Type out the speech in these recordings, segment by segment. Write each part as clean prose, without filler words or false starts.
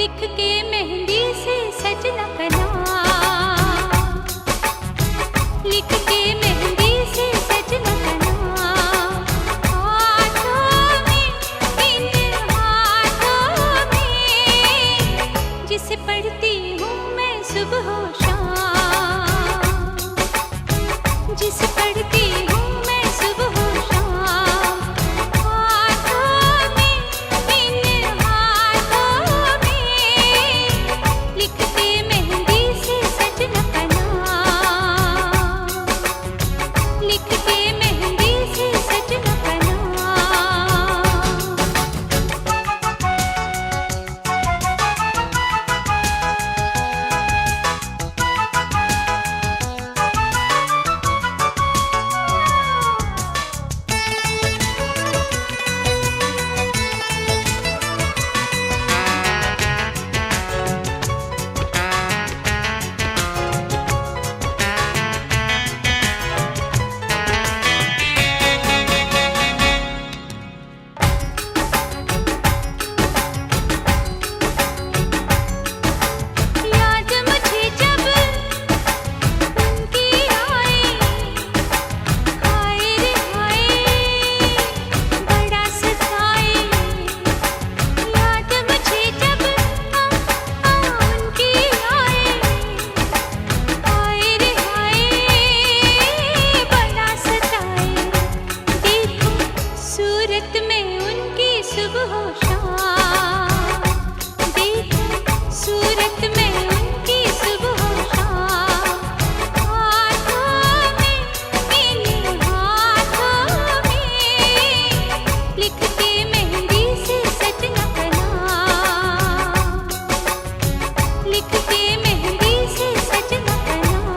लिख के मेहंदी से सजना का नाम, लिख के मेहंदी से सजना का नाम, हाथों में, इन हाथों में, जिसे पढ़ती हूँ मैं सुबह शाम, जिसे पढ़ती हूँ मैं सुबह शाम, हाथों में, इन हाथों में, लिखते मेहंदी से सजना का नाम, लिखते मेहंदी से सजना का नाम। याद मुझे जब उनकी आए, हाय रे हाय बड़ा सताए, याद मुझे जब उनकी आए, हाय रे हाय बड़ा सताए, देखो सूरत में उनकी सुबह शाम, देखो सूरत में उनकी सुबह शाम, हाथों में, इन हाथों में, लिखते मेहंदी से सजना का नाम, लिखते मेहंदी से सजना का नाम।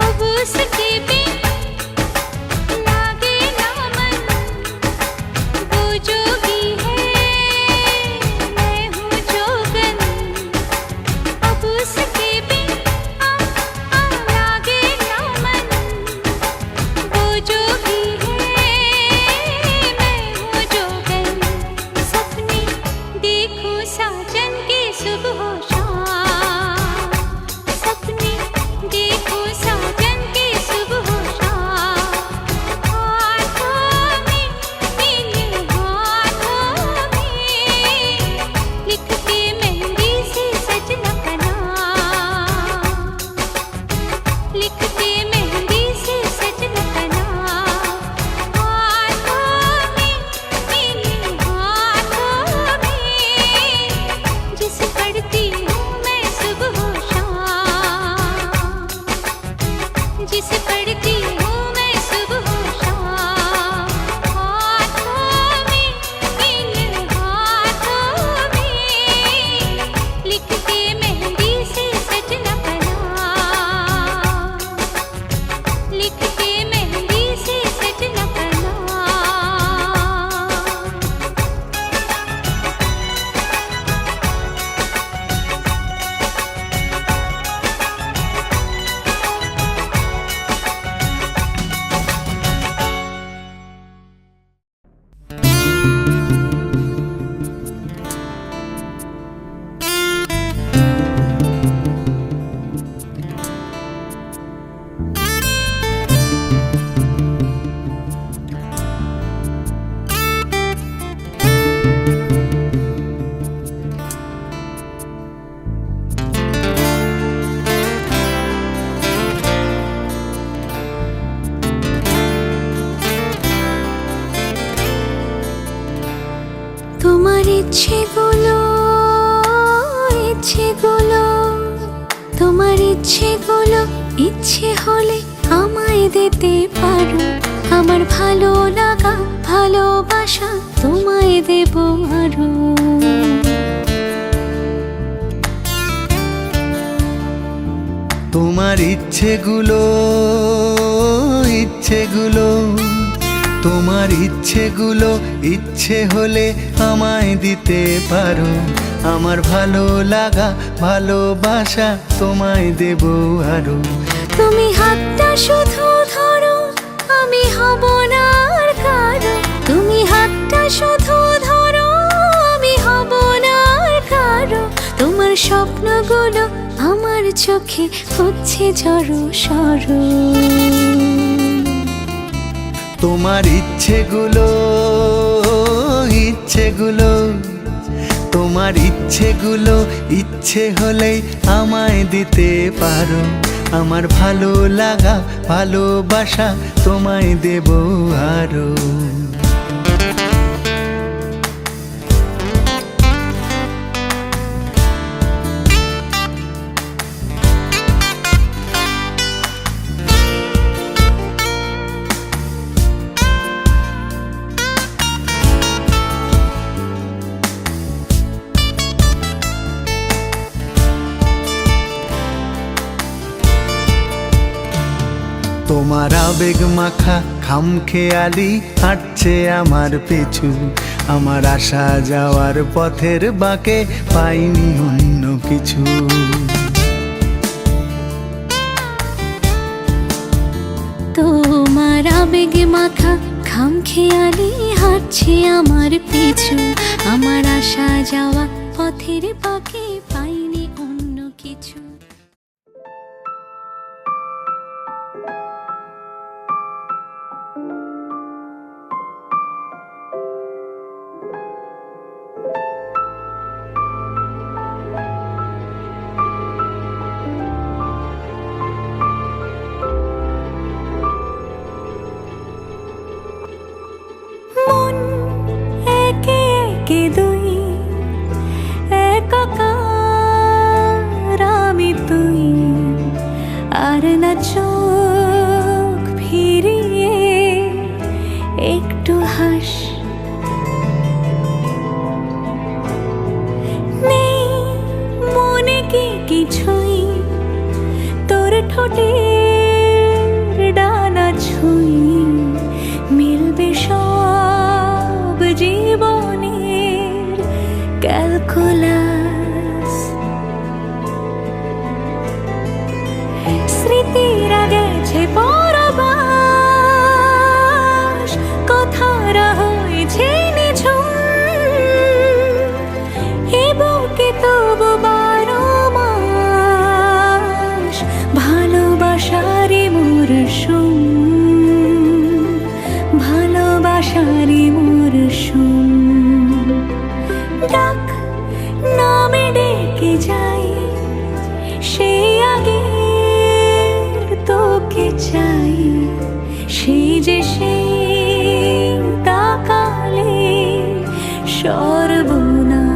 अब उसके बिन लागे ना मन, वो जोगी है मैं हूँ जोगन, अब उसके बिन लागे ना मन, वो जोगी है मैं हूँ जोगन, सपने देखूं साजन के सुबह शाम, सपने देखूं साजन के सुबह शाम, हाथों में, इन हाथों में, लिखते मेहंदी से सजना का नाम, लिखते मेहंदी से सजना का नाम, हाथों में, इन हाथों में, जिसे पढ़ती हूँ मैं सुबह शाम, जिसे पढ़ती हूँ मैं सुबह शाम, हाथों में, इन हाथों में, लिखते मेहंदी से सजना का नाम, लिखते मेहंदी से सजना का नाम। তোমার ইচ্ছেগুলো, ইচ্ছেগুলো, তোমার ইচ্ছেগুলো ইচ্ছে হলে আমায় দিতে পারো, আমার ভালো লাগা ভালোবাসা তোমায় দেব আরো। তোমার ইচ্ছেগুলো ইচ্ছেগুলো তোমার ইচ্ছেগুলো ইচ্ছে হলে আমায় দিতে পারো। আমার ভালো লাগা ভালোবাসা তোমায় দেব আরো। তুমি হাতটা শুধু ধরো, আমি হব না আর কারো। তুমি হাতটা শুধু ধরো, আমি হব না আর কারো। তোমার স্বপ্নগুলো আমার চোখে হচ্ছে জড়ো সরো। তোমার ইচ্ছেগুলো ইচ্ছেগুলো তোমার ইচ্ছেগুলো ইচ্ছে হলেই আমায় দিতে পারো। আমার ভালো লাগা ভালোবাসা তোমায় দেব আরো। তোমার আবেগ মাখা খামখেয়ালি হাঁটছে আমার পিছু। আমার আসা যাওয়ার পথের বাঁকে পাইনি অন্য কিছু। তোমার আবেগে মাখা খামখেয়ালি হাঁটছে আমার পিছু। আমার আসা যাওয়া পথের বাঁকে পাইনি অন্য কিছু। মন একে একে দুই, একাকার আমি তুই। আর না চোখ ফিরিয়ে একটু হাস। নেই মনে কি কিছুই, তোর ঠোঁটের ডানা ছুঁই। মিলবে সব জীবনের ক্যালকুলাস। স্মৃতিরা গেছে পরবাস, কথারা হয়েছে নিঝুম। এ বুকে তবু 12 মাস ভালোবাসারই মরশুম। ভালোবাসারই মরশুম। ডাক নামে ডেকে যাই, সেই আগের তোকে চাই। সেই যে সেই তাকালে সর্বনাশ।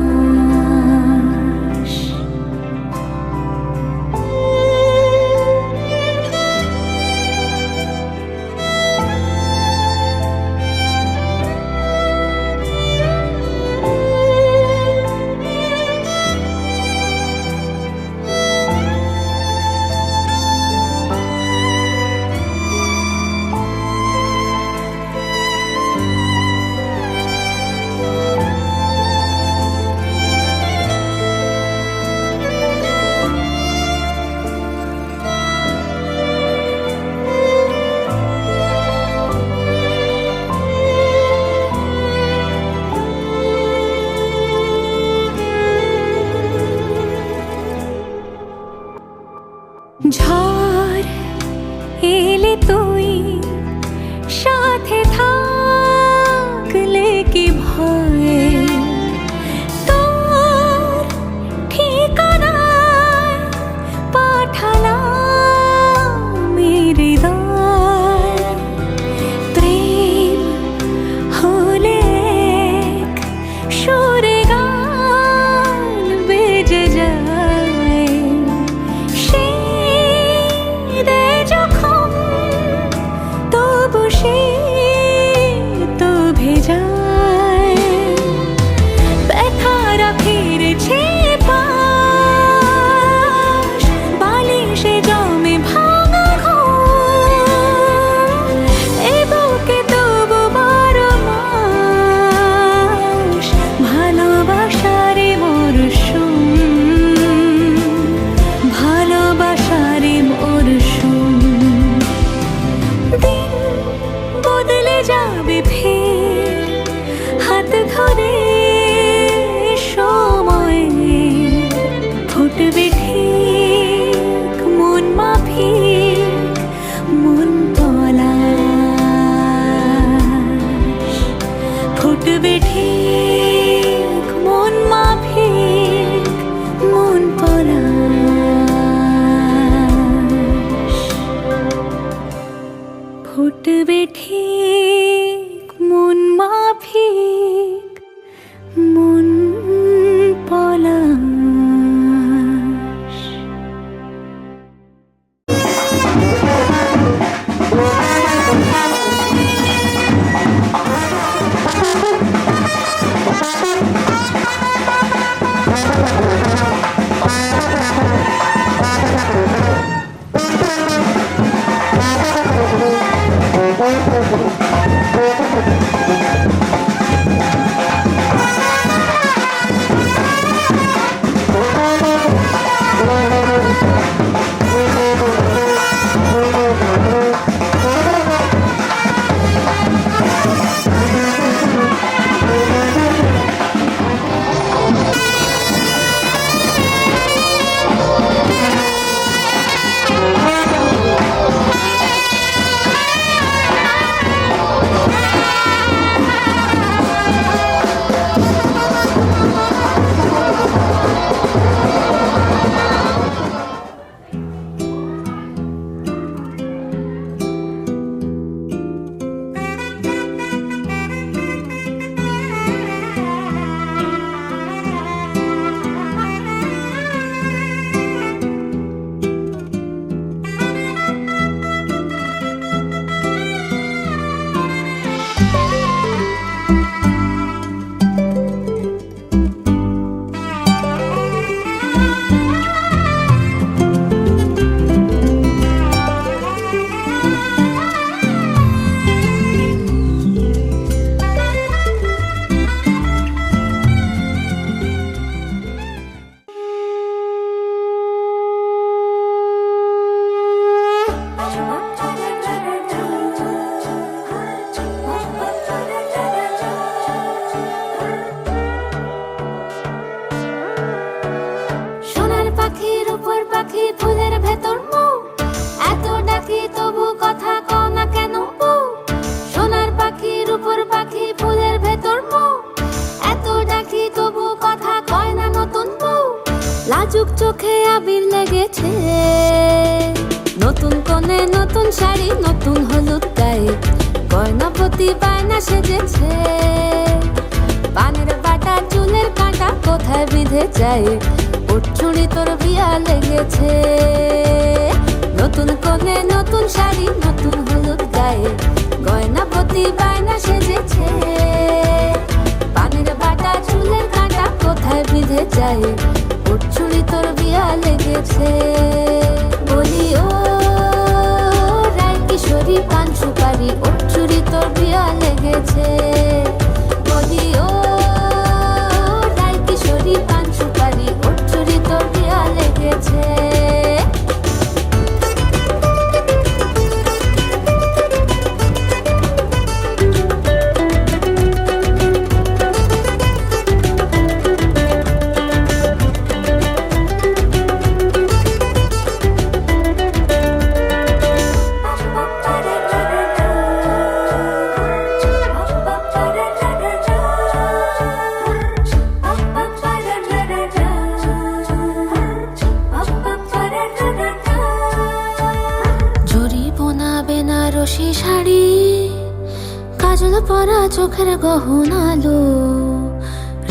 মন পলাশ। সোনার পাখির উপর পাখি ফুলের ভেতর মৌ, এত ডাকি তবু কথা কও না কেন বউ। সোনার পাখির উপর পাখি ফুলের ভেতর মৌ, এত ডাকি তবু কথা কয় না নতুন বউ। লাজুক চোখে আবির লেগেছে, নতুন কোণে নতুন শাড়ি নতুন হলুদ গায়ে, গয়নাপতি বায়না সেজেছে। পানের বাটা চুলের কাঁটা কোথায় বিঁধে যায়, ওর চুড়ি তোর বিয়া লেগেছে। নতুন কোণে নতুন শাড়ি নতুন হলুদ গায়ে, গয়নাপতি বায়না সেজেছে। পানের বাটা চুলের কাঁটা কোথায় বিঁধে যায়, ওর চুড়ি তোর বিয়া লেগেছে। বলি ও রায় কিশোরী পান সুপারি, ওর চুড়ি তোর বিয়া লেগেছে। বলি ও রায় কিশোরী পান সুপারি, ওর চুড়ি তোর বিয়া লেগেছে। বেনারসি শাড়ি, কাজল পরা চোখের গহনালো,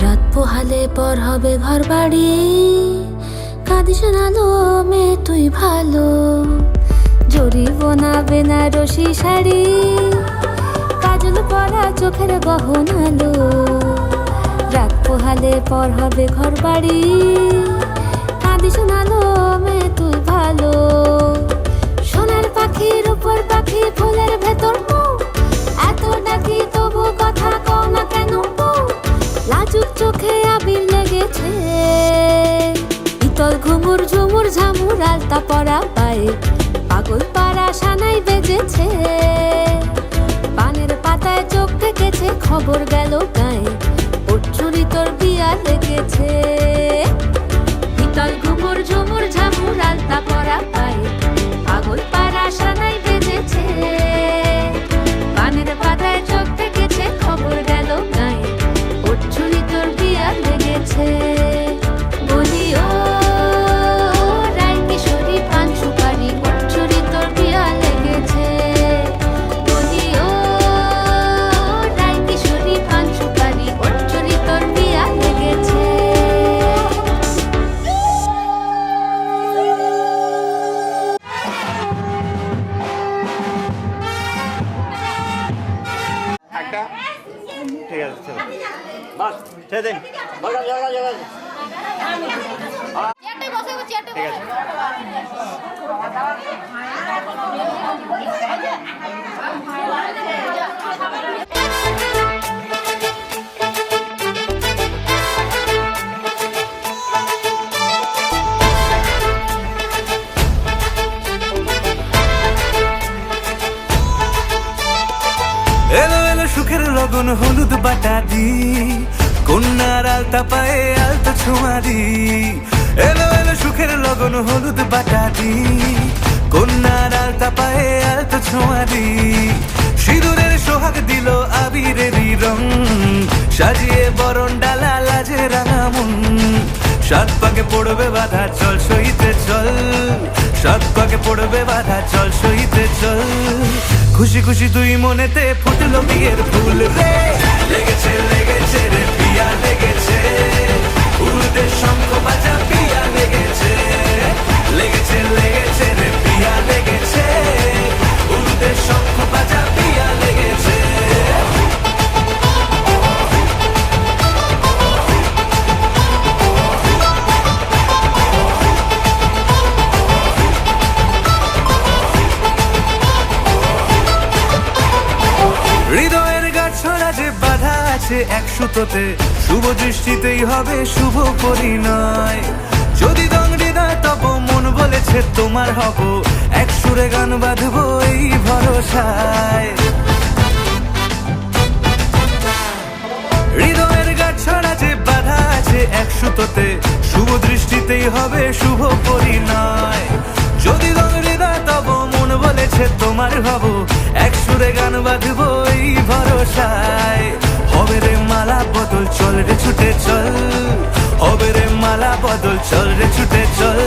রাত পোহালে পর হবে ঘর বাড়ি, কাঁদিস নালো মেয়ে তুই ভালো। জরি বোনা বেনারসি শাড়ি, কাজল পরা চোখের গহনালো, রাত পোহালে পর হবে ঘর বাড়ি, কাঁদিস নালো মেয়ে তুই ভালো। সোনার পাখির উপর পাখি ফুলের ভেতর মৌ, এত ডাকি তবু কথা কও না কেন বউ। লাজুক চোখে আবির লেগেছে, ইতল ঘুমুর ঝুমুর ঝামুর আলতা পরা পায়ে, পাগল পাড়া সানাই বেজেছে। পানের পাতায় চোখ থেকেছে খবর গেল গায়ে, ওর চুরি তোর বিয়া লেগেছে। ইতল ঘুমুর ঝুমুর ঝামুর আলতা পরা পায়ে, পাগল পাড়া সানাই বেজেছে। পানের পাতায় চোখ থেকেছে খবর গেল গায়ে, ওর চুরি তোর বিয়া লেগেছে। বলি ও রায় কিশোরী পান সুপারি, ওর চুরি তোর বিয়া লেগেছে। বলি ও রায় কিশোরী পান সুপারি, ছেড়ে দিন। চেয়ারটাই বসাবো, চেয়ারটাই ঠিক আছে। এলো এলো সুখের লগন হলুদ বাটা দি, কন্যার আলতা পায়ে আলতা ছোঁয়া দি। এলো এলো সুখের লগন হলুদ বাটা দি, কন্যার আলতা পায়ে আলতা ছোঁয়া দি। সিঁদুরের সোহাগ দিল আবিরেরই রং, সাজিয়ে বরণ ডালা লাজে রাঙা মন। সাত পাকে পড়বে বাধা চল সইতে চল, সাত পাকে পড়বে বাধা চল সইতে চল। খুশি খুশি দুই মনেতে ফুটলো বিয়ের ফুল রে, লেগেছে লেগেছে রে পিয়া লেগেছে, উড়তে শঙ্খ বাজা পিয়া লেগেছে, লেগেছে লেগেছে রে পিয়া লেগেছে, উড়তে শঙ্খ বাজা পিয়া লেগেছে। হৃদয়ের গাছড়া যে বাধা আছে এক সুতোতে, শুভ দৃষ্টিতেই হবে শুভ পরিণয়। যদি দংড়ি না তব মন বলেছে তোমার হব, এক সুরে গান বাঁধবো এই ভরসায়। হৃদয়ের গাছড়া যে বাধা আছে এক সুতোতে, শুভ দৃষ্টিতেই হবে শুভ পরিণয়। যদি দংড়ি না তব মন বলেছে তোমার হব, এক সুরে গান বাঁধবো এই ভরসায়। হবে রে মালা বদল চল রে ছুটে চল, হবে রে মালা বদল চল রে ছুটে চল।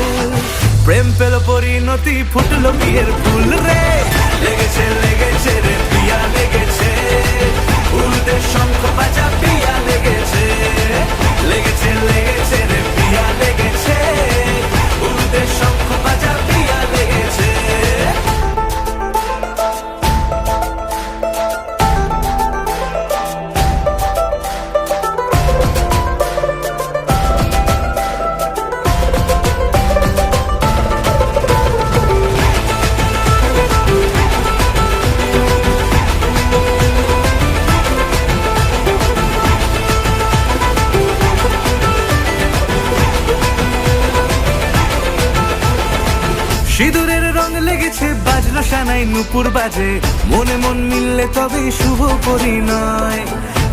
প্রেম পেল পরিণতি ফুটলো বিয়ের ফুল রে, লেগেছে লেগেছে রে পিয়া লেগেছে, উড়তে শঙ্খ বাজা পিয়া লেগেছে, লেগেছে লেগেছে রে পিয়া লেগেছে, উড়তে শঙ্খ বাজা পিয়া লেগেছে। সিঁদুরের রং লেগেছে বাজলো সানাই নুপুর বাজে, মনে মন মিললে তবে শুভ পরিণয়।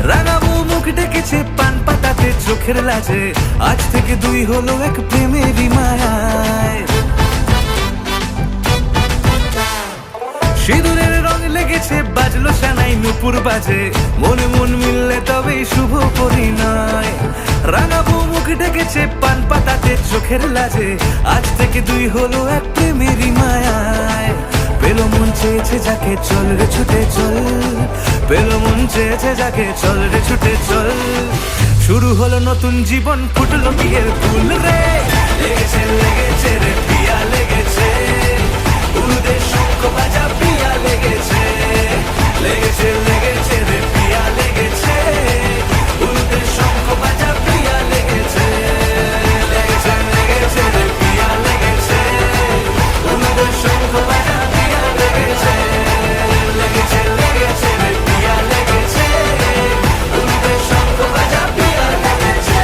রাঙাবো মুখ ডেকেছে পান পাতাতে চোখের লাজে, আজ থেকে দুই হলো এক প্রেমেরই মায়ায়। সিঁদুরের রং লেগেছে বাজলো সানাই নুপুর বাজে, মনে মন মিললে তবে শুভ পরিণয়। রাঙাবো মুখ ডেকেছে পান পাতাতে চোখের লাজে, আজ থেকে দুই হলো এক প্রেমেরই মায়ায়। পেলো মন চেয়েছে যাকে চল রে ছুটে চল, পেলো মন চেয়েছে যাকে চল রে ছুটে চল। শুরু হলো নতুন জীবন ফুটলো বিয়ের ফুল রে, লেগেছে লেগেছে রে পিয়া লেগেছে, উড়তে শঙ্খ বাজা পিয়া লেগেছে, লেগেছে লেগেছে রে পিয়া লেগেছে, উড়তে শঙ্খ বাজা পিয়া লেগেছে, লেগেছে লেগেছে রে পিয়া লেগেছে, উড়তে শঙ্খ বাজা পিয়া লেগেছে, লেগেছে লেগেছে রে পিয়া লেগেছে, উড়তে শঙ্খ বাজা পিয়া লেগেছে।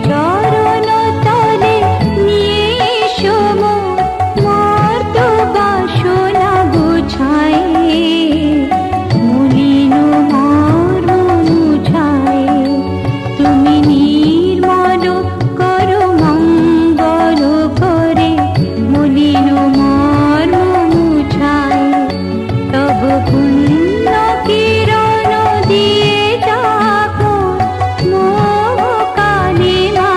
চরণ তলে নিয়ে এসো মোর মর্ত বাসনা গুছায় মলিন মর্ম মুছায় তুমি নির্মল করো মঙ্গল করে মলিন মর্ম মুছায় তব পুণ্য কিরণ দিয়ে যাবো মোহ কালে মা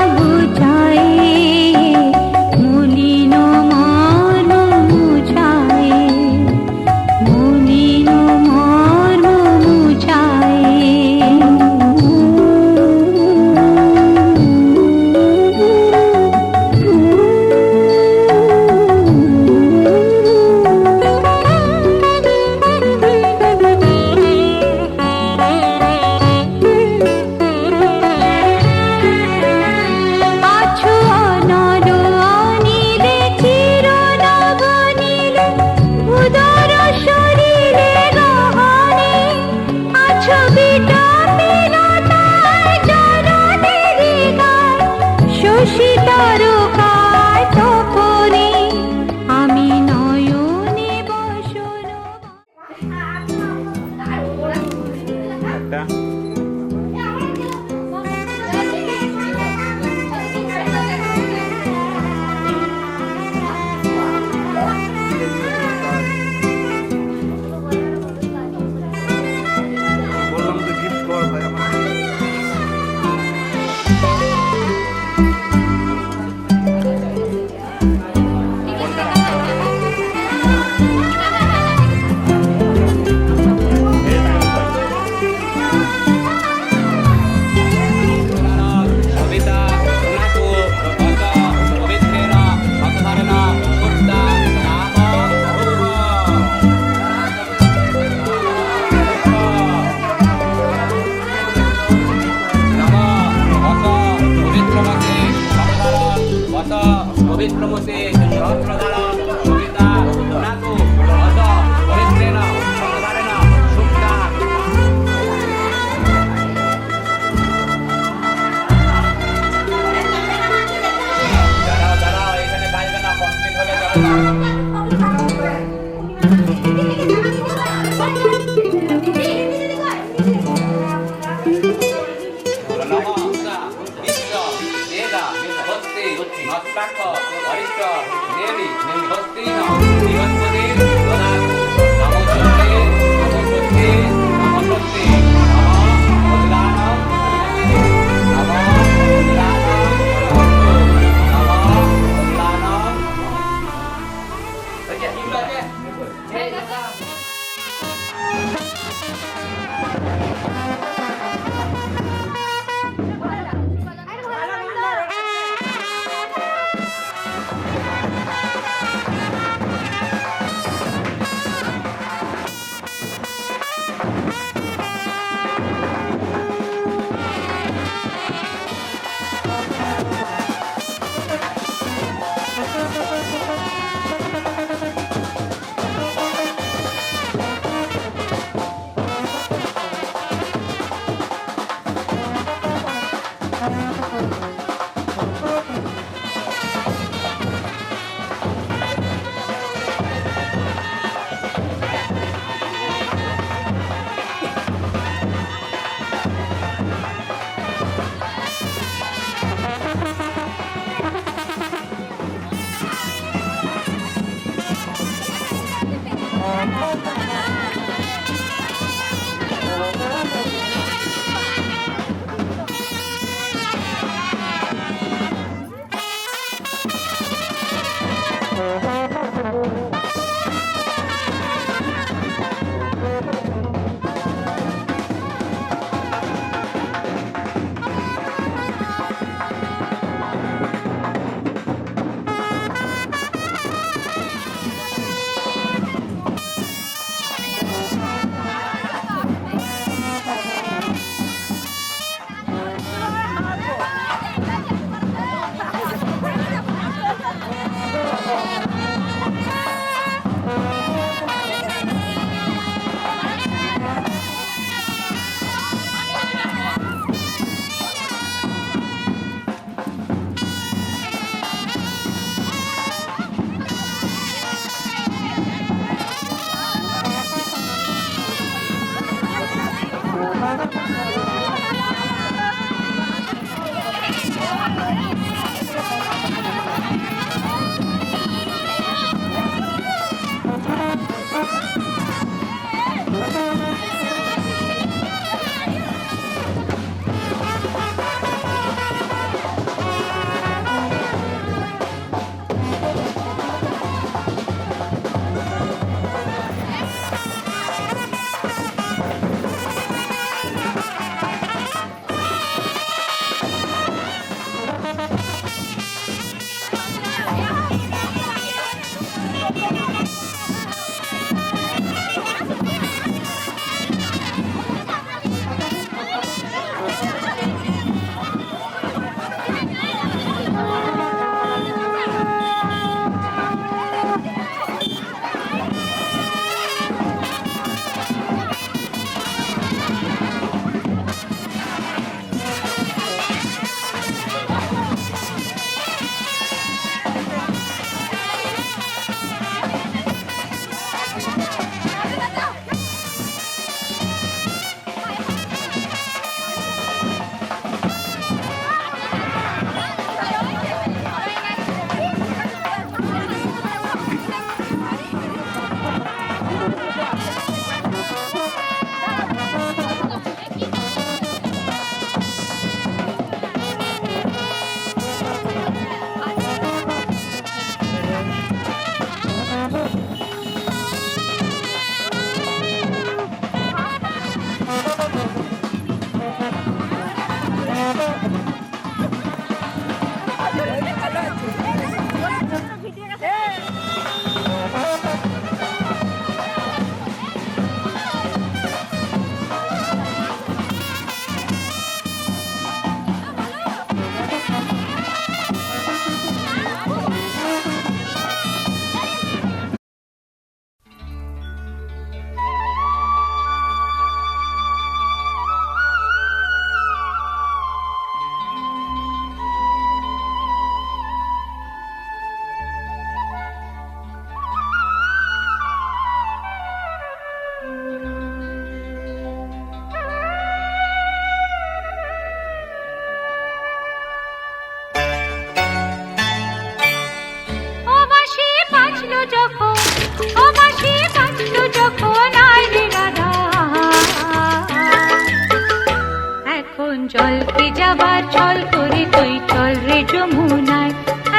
যাবার ছল করে তুই চল রে যমুনায়,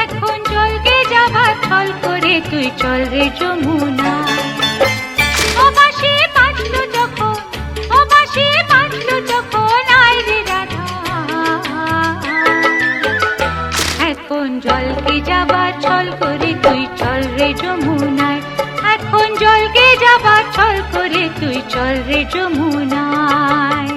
এখন জলকে যাবার ছল করে তুই চল রে যমুনায়। ও বাঁশি বাজলো যখন, ও বাঁশি বাজলো যখন আয় রে রাধা, এখন জলকে যাবার ছল করে তুই চল রে যমুনায়, এখন জলকে যাবার ছল করে তুই চল রে যমুনায়।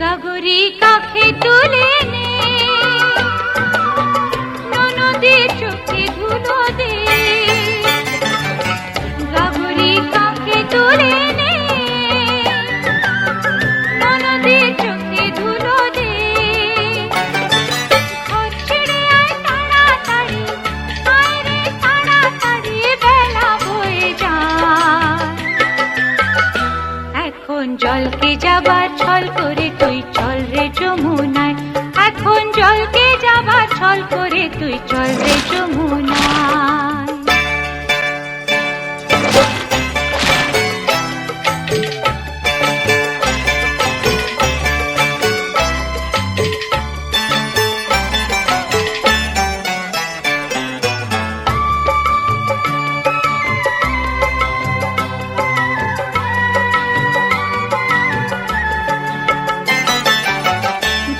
গাগরি কাখে তুলে নে, ননদের চোখে ধুলো দে, গাগরি কাখে তুলে নে, ননদের চোখে ধুলো দে। ঘর ছেড়ে আয় তাড়াতাড়ি, আয় রে তাড়াতাড়ি, বেলা হয়ে যায়। এখন জলকে যাবার ছল করে তুই চল রে যমুনায়, এখন জলকে যাবার ছল করে তুই চল রে যমুনায়।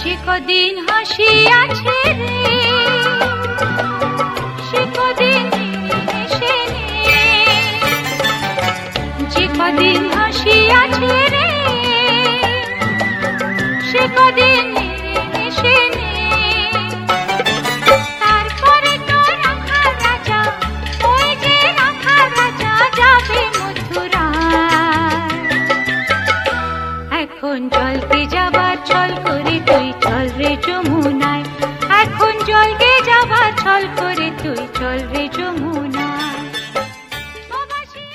যে কদিন হাসি আছে রে, সে কদিন হেসে নে, যে কদিন হাসি আছে রে, সে কদিন হেসে নে। তারপরে তো রাখার রাজা, ওই যে রাখার রাজা যাবে মথুরায়, এখন জলকে যাবার ছল করে তুই চল রে যমুনায়, এখন জলকে যাবার ছল করে তুই চল রে যমুনায়। ও বাঁশি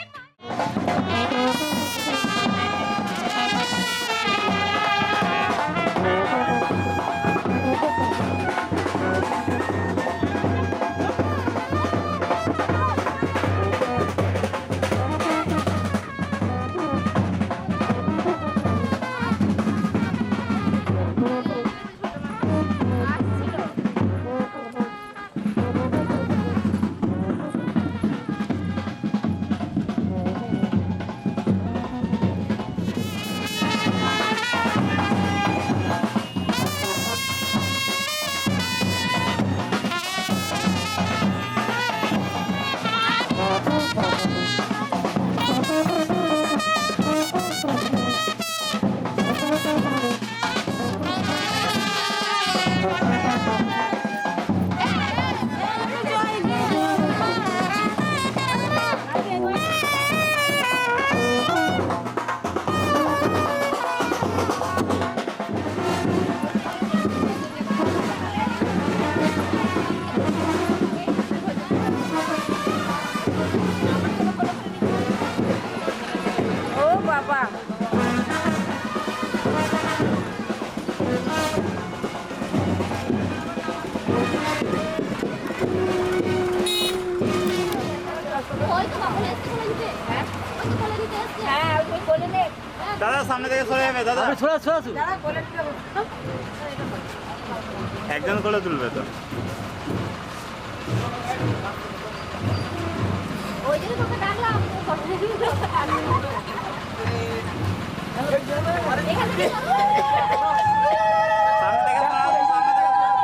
দাদা সামনে থেকে সরে যাবে দাদা, একজন করে তুলবে তো। সামনে থেকে সরাও, সামনে থেকে সরাও।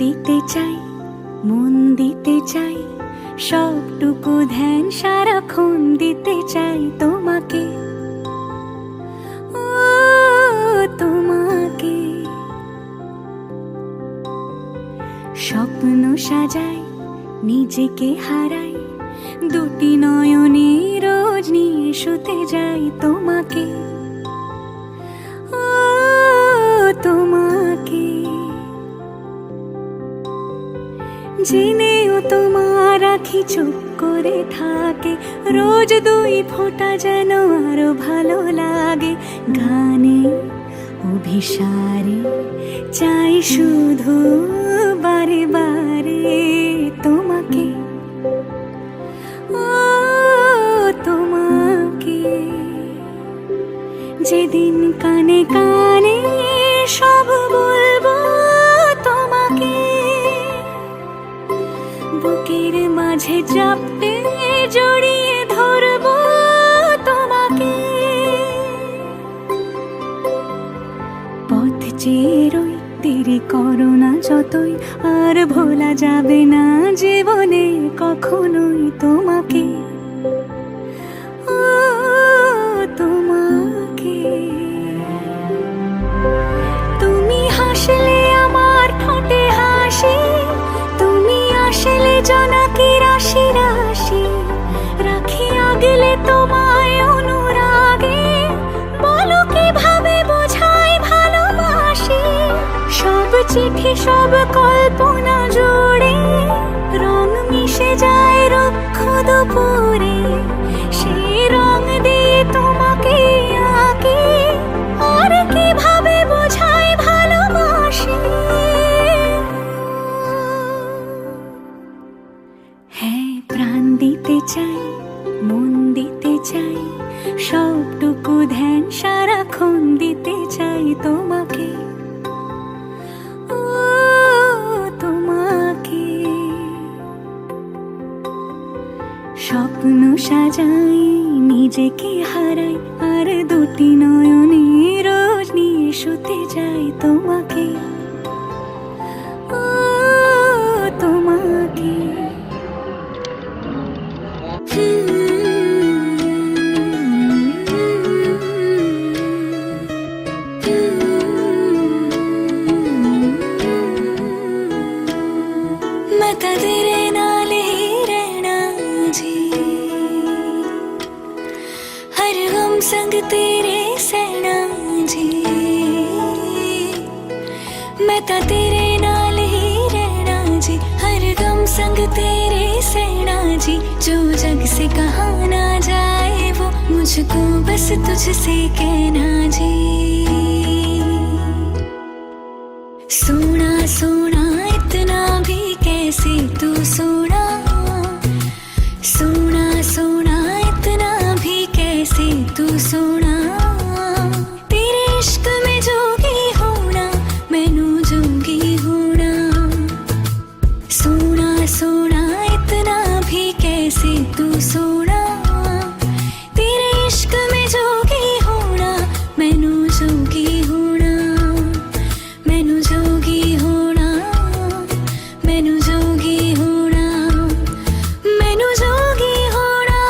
দিতে চাই, মন দিতে চাই, সবটুকু ধ্যান সারাক্ষণ দিতে চাই তোমাকে, ও তোমাকে। স্বপ্ন সাজাই, নিজেকে হারাই, দুটি নয়নে রোজ নিয়ে শুতে যাই তোমাকে, ও তোমাকে। জেনেও তোমার আখি চুপ করে থাকে, রোজ দুই ফোঁটা যেন আরো ভালো লাগে। গানে অভিসারে চাই শুধু বারে বারে তোমাকে, ও তোমাকে। যেদিন কানে কানে সব বলবো তোমাকে, বুকের মাঝে চাপতে জড়িয়ে ধরবো তোমাকে। পথ চেয়ে রই, দেরি করো না যতই, আর ভোলা যাবে না জীবনে কখনোই তোমাকে, ও তোমাকে। তুমি হাসলে আমার ঠোঁটে হাসি, তুমি আসলে জোনাকি রাশি রাশি, রাখি আগলে তোমায় অনুরাগে, বলো কিভাবে বোঝাই ভালোবাসি। সব চিঠি সব কল্পনা জুড়ে রং মিশে যায় রুক্ষ দুপুরে, সেই রং দিয়ে তোমাকে আঁকি, আর কিভাবে বোঝাই ভালোবাসি। হ্যাঁ, প্রাণ দিতে চাই, মন দিতে চাই, সবটুকু ধ্যান সারাক্ষণ দিতে চাই তোমাকে, ও তোমাকে। স্বপ্ন সাজাই, নিজেকে হারাই, আর দুটি নয়নে রোজ নিয়ে শুতে যাই তোমাকে, ও তোমাকে। मैं तां तेरे नाल ही रहना जी, हर गम संग तेरे सहना जी। मैं तां तेरे नाल ही रहना जी, हर गम संग तेरे सहना जी। जो जग से कहा ना जाए वो मुझको बस तुझसे कहना जी। सोना सोना इतना भी कैसे तू सोना, सोना सोना इतना भी कैसे तू सोना। तेरे इश्क में जोगी होना, मैनू जोगी होना। सोना सोना इतना भी कैसे तू सोना, तेरे इश्क में जोगी होना, मैनू जोगी होना। मैनू जोगी होना, मैनू जोगी होना, मैनू जोगी होना।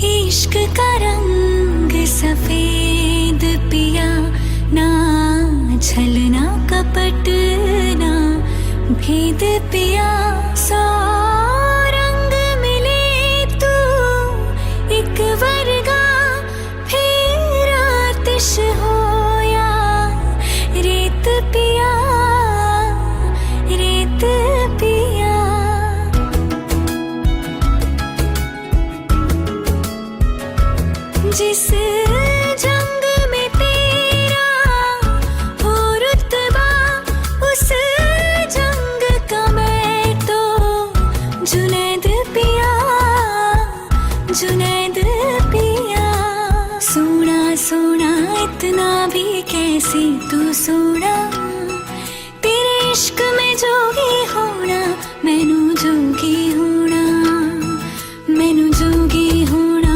इश्क का रंग सफेद पिया, ना छलना कपट ना भेद पिया। सौ रंग मिले तू एक वर्गा, फिर आतिश होया रेत पिया, रेत पिया। जिस जंग में तेरा हो रुतबा, उस जंग का मैं तू सोना तेरे इश्क में जोगी होना मैनू जोगी होना मैनू जोगी होना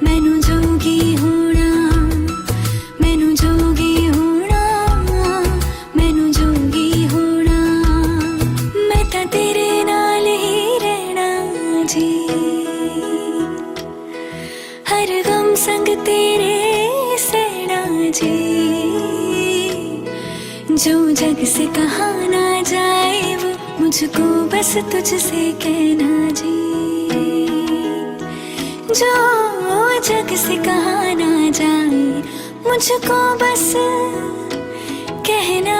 मैनू जोगी होना मैनू जोगी होना मैनू जोगी होना मैं तां तेरे नाल ही रहना जी हर गम संग तेरे सहना जी जो जग से कहा ना जाए वो मुझको बस तुझसे कहना जी जो जग से कहा ना जाए मुझको बस कहना